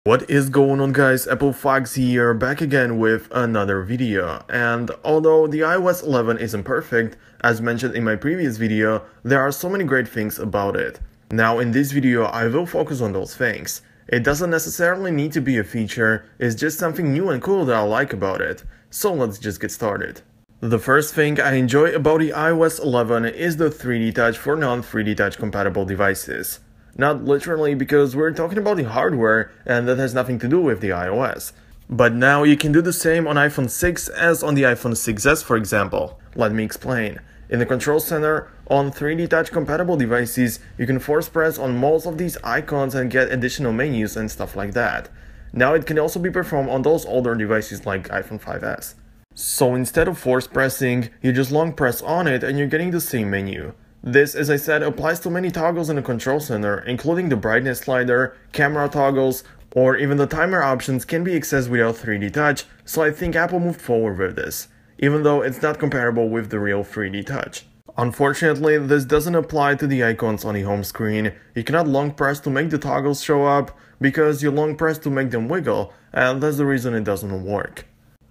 What is going on, guys? Apple Fox here, back again with another video. And although the iOS 11 isn't perfect, as mentioned in my previous video, there are so many great things about it. Now in this video I will focus on those things. It doesn't necessarily need to be a feature, it's just something new and cool that I like about it. So let's just get started. The first thing I enjoy about the iOS 11 is the 3D Touch for non-3D Touch compatible devices. Not literally, because we're talking about the hardware and that has nothing to do with the iOS. But now you can do the same on iPhone 6 as on the iPhone 6s, for example. Let me explain. In the control center, on 3D Touch compatible devices, you can force press on most of these icons and get additional menus and stuff like that. Now it can also be performed on those older devices like iPhone 5s. So instead of force pressing, you just long press on it and you're getting the same menu. This, as I said, applies to many toggles in the control center, including the brightness slider, camera toggles, or even the timer options can be accessed without 3D Touch, so I think Apple moved forward with this, even though it's not comparable with the real 3D Touch. Unfortunately, this doesn't apply to the icons on the home screen. You cannot long press to make the toggles show up, because you long press to make them wiggle, and that's the reason it doesn't work.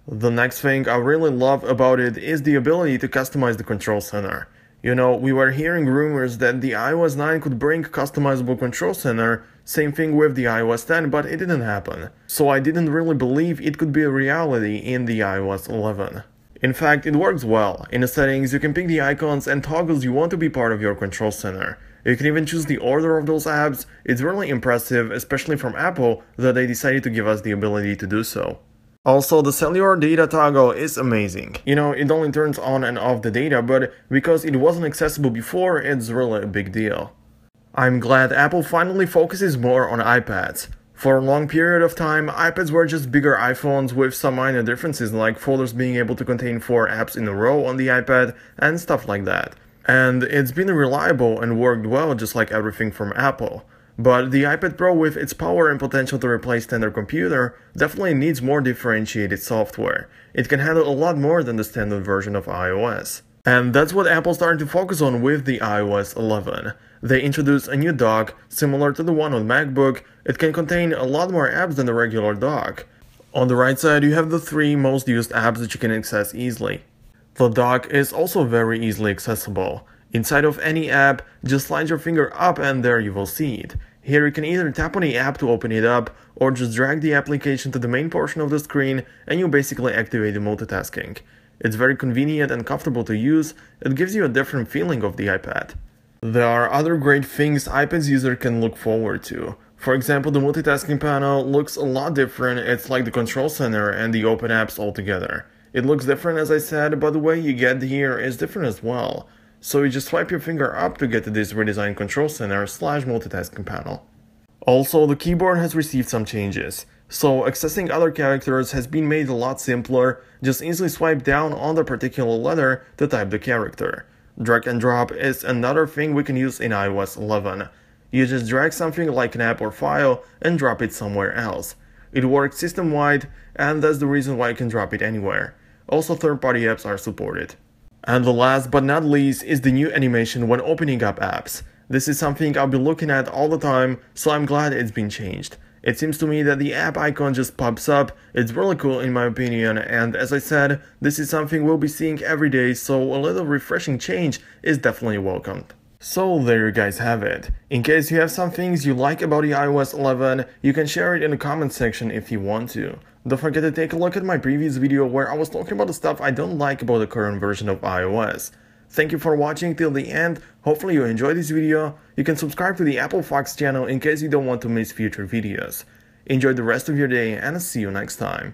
The next thing I really love about it is the ability to customize the control center. You know, we were hearing rumors that the iOS 9 could bring customizable control center, same thing with the iOS 10, but it didn't happen. So I didn't really believe it could be a reality in the iOS 11. In fact, it works well. In the settings, you can pick the icons and toggles you want to be part of your control center. You can even choose the order of those apps. It's really impressive, especially from Apple, that they decided to give us the ability to do so. Also, the cellular data toggle is amazing. You know, it only turns on and off the data, but because it wasn't accessible before, it's really a big deal. I'm glad Apple finally focuses more on iPads. For a long period of time, iPads were just bigger iPhones with some minor differences like folders being able to contain 4 apps in a row on the iPad and stuff like that. And it's been reliable and worked well just like everything from Apple. But the iPad Pro, with its power and potential to replace standard computer, definitely needs more differentiated software. It can handle a lot more than the standard version of iOS. And that's what Apple's starting to focus on with the iOS 11. They introduced a new dock, similar to the one on MacBook. It can contain a lot more apps than the regular dock. On the right side, you have the 3 most used apps that you can access easily. The dock is also very easily accessible. Inside of any app, just slide your finger up and there you will see it. Here you can either tap on the app to open it up, or just drag the application to the main portion of the screen and you basically activate the multitasking. It's very convenient and comfortable to use, it gives you a different feeling of the iPad. There are other great things iPad's user can look forward to. For example, the multitasking panel looks a lot different, it's like the control center and the open apps all together. It looks different, as I said, but the way you get here is different as well. So you just swipe your finger up to get to this redesigned control center / multitasking panel. Also, the keyboard has received some changes. So accessing other characters has been made a lot simpler, just easily swipe down on the particular letter to type the character. Drag and drop is another thing we can use in iOS 11. You just drag something like an app or file and drop it somewhere else. It works system-wide, and that's the reason why you can drop it anywhere. Also, third-party apps are supported. And the last but not least is the new animation when opening up apps. This is something I'll be looking at all the time, so I'm glad it's been changed. It seems to me that the app icon just pops up, it's really cool in my opinion, and as I said, this is something we'll be seeing every day, so a little refreshing change is definitely welcomed. So there you guys have it. In case you have some things you like about the iOS 11, you can share it in the comment section if you want to. Don't forget to take a look at my previous video where I was talking about the stuff I don't like about the current version of iOS. Thank you for watching till the end, hopefully you enjoyed this video. You can subscribe to the Apple Fox channel in case you don't want to miss future videos. Enjoy the rest of your day and I'll see you next time.